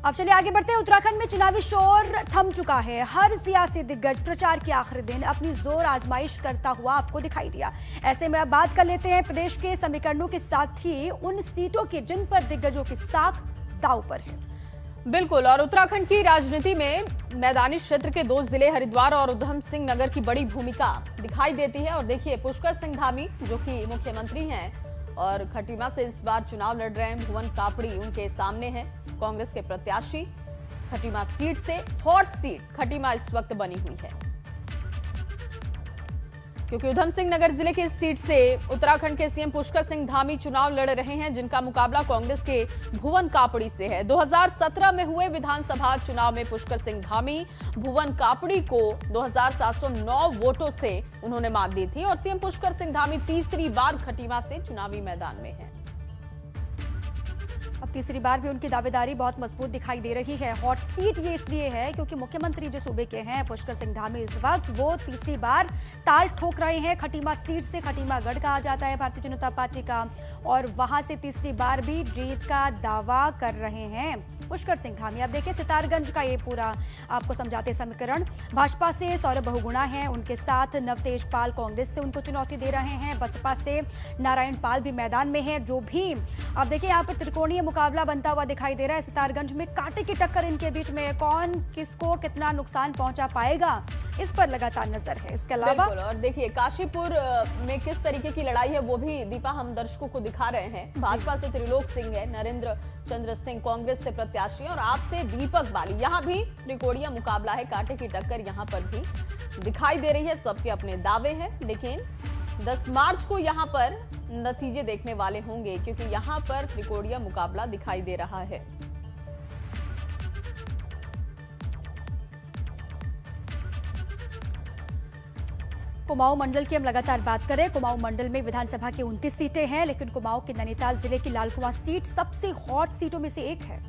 अब चलिए आगे बढ़ते हैं। उत्तराखंड में चुनावी शोर थम चुका है। हर सियासी दिग्गज प्रचार के आखिरी दिन अपनी जोर आजमाइश करता हुआ आपको दिखाई दिया। ऐसे में अब बात कर लेते हैं प्रदेश के समीकरणों के साथ ही उन सीटों की जिन पर दिग्गजों की साख दांव पर है। बिल्कुल, और उत्तराखंड की राजनीति में मैदानी क्षेत्र के 2 जिले हरिद्वार और उधम सिंह नगर की बड़ी भूमिका दिखाई देती है। और देखिए, पुष्कर सिंह धामी जो कि मुख्यमंत्री हैं और खटीमा से इस बार चुनाव लड़ रहे हैं, भुवन कापड़ी उनके सामने हैं, कांग्रेस के प्रत्याशी। खटीमा सीट से हॉट सीट खटीमा इस वक्त बनी हुई है, क्योंकि उधम सिंह नगर जिले की सीट से उत्तराखंड के सीएम पुष्कर सिंह धामी चुनाव लड़ रहे हैं, जिनका मुकाबला कांग्रेस के भुवन कापड़ी से है। 2017 में हुए विधानसभा चुनाव में पुष्कर सिंह धामी भुवन कापड़ी को 2709 वोटों से उन्होंने मात दी थी और सीएम पुष्कर सिंह धामी तीसरी बार खटीमा से चुनावी मैदान में है। अब तीसरी बार भी उनकी दावेदारी बहुत मजबूत दिखाई दे रही है। हॉट सीट ये इसलिए है क्योंकि मुख्यमंत्री जो सूबे के हैं पुष्कर सिंह धामी इस वक्त वो तीसरी बार ताल ठोक रहे हैं। खटीमा सीट से खटीमा गढ़ कहा जाता है भारतीय जनता पार्टी का, और वहां से तीसरी बार भी जीत का दावा कर रहे हैं पुष्कर सिंह धामी। अब देखिए सितारगंज का ये पूरा आपको समझाते समीकरण। भाजपा से सौरभ बहुगुणा हैं, उनके साथ नवतेज पाल कांग्रेस से उनको चुनौती दे रहे हैं। बसपा से नारायण पाल भी मैदान में है। जो भी अब देखिए यहाँ पर त्रिकोणीय मुकाबला बनता हुआ दिखाई दे रहा है। सितारगंज में कांटे की टक्कर इनके बीच में, कौन किसको कितना नुकसान पहुंचा पाएगा इस पर लगातार नजर है। इसके अलावा और देखिए काशीपुर में किस तरीके की लड़ाई है वो भी दीपा हम दर्शकों को दिखा रहे हैं। भाजपा से त्रिलोक सिंह है, नरेंद्र चंद्र सिंह कांग्रेस से प्रत्याशी और आप से दीपक बाली। यहाँ भी त्रिकोणीय मुकाबला है, कांटे की टक्कर यहाँ पर भी दिखाई दे रही है। सबके अपने दावे हैं, लेकिन 10 मार्च को यहाँ पर नतीजे देखने वाले होंगे, क्योंकि यहाँ पर त्रिकोणीय मुकाबला दिखाई दे रहा है। कुमाऊं मंडल की हम लगातार बात करें। कुमाऊं मंडल में विधानसभा की 29 सीटें हैं, लेकिन कुमाऊं की नैनीताल जिले की लालकुआं सीट सबसे हॉट सीटों में से एक है।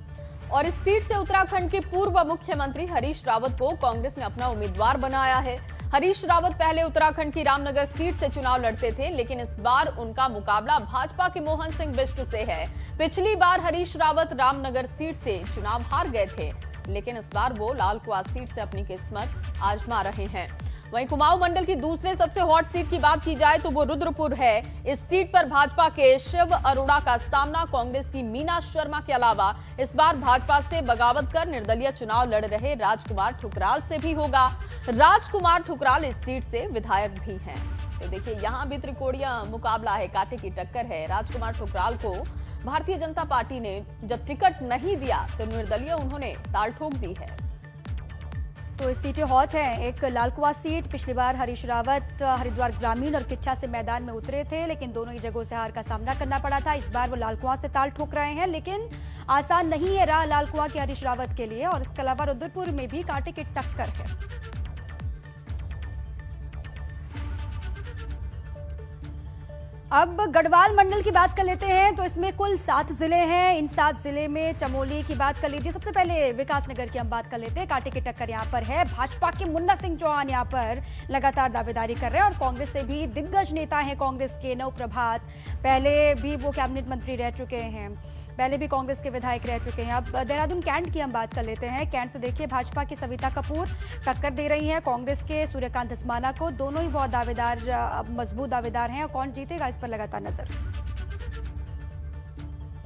और इस सीट से उत्तराखंड के पूर्व मुख्यमंत्री हरीश रावत को कांग्रेस ने अपना उम्मीदवार बनाया है। हरीश रावत पहले उत्तराखंड की रामनगर सीट से चुनाव लड़ते थे, लेकिन इस बार उनका मुकाबला भाजपा के मोहन सिंह बिष्ट से है। पिछली बार हरीश रावत रामनगर सीट से चुनाव हार गए थे, लेकिन इस बार वो लालकुआं सीट से अपनी किस्मत आजमा रहे हैं। वहीं कुमाऊं मंडल की दूसरे सबसे हॉट सीट की बात की जाए तो वो रुद्रपुर है। इस सीट पर भाजपा के शिव अरोड़ा का सामना कांग्रेस की मीना शर्मा के अलावा इस बार भाजपा से बगावत कर निर्दलीय चुनाव लड़ रहे राजकुमार ठुकराल से भी होगा। राजकुमार ठुकराल इस सीट से विधायक भी हैं। तो देखिए यहाँ भी त्रिकोणीय मुकाबला है, कांटे की टक्कर है। राजकुमार ठुकराल को भारतीय जनता पार्टी ने जब टिकट नहीं दिया तो निर्दलीय उन्होंने ताल ठोक दी है। तो इस सीटें हॉट हैं। एक लालकुआं सीट, पिछली बार हरीश रावत हरिद्वार ग्रामीण और किच्छा से मैदान में उतरे थे, लेकिन दोनों ही जगहों से हार का सामना करना पड़ा था। इस बार वो लालकुआं से ताल ठोक रहे हैं, लेकिन आसान नहीं है रहा लालकुआं के हरीश रावत के लिए। और इसके अलावा रुद्रपुर में भी कांटे की टक्कर है। अब गढ़वाल मंडल की बात कर लेते हैं। तो इसमें कुल 7 जिले हैं। इन 7 जिले में चमोली की बात कर लीजिए। सबसे पहले विकासनगर की हम बात कर लेते हैं। कांटे की टक्कर यहाँ पर है। भाजपा के मुन्ना सिंह चौहान यहाँ पर लगातार दावेदारी कर रहे हैं, और कांग्रेस से भी दिग्गज नेता हैं कांग्रेस के नव प्रभात, पहले भी वो कैबिनेट मंत्री रह चुके हैं, पहले भी कांग्रेस के विधायक रह चुके हैं। अब देहरादून कैंट की हम बात कर लेते हैं। कैंट से देखिए भाजपा की सविता कपूर टक्कर दे रही हैं कांग्रेस के सूर्यकांत धस्माना को। दोनों ही बहुत दावेदार, मजबूत दावेदार हैं। और कौन जीतेगा इस पर लगातार नजर।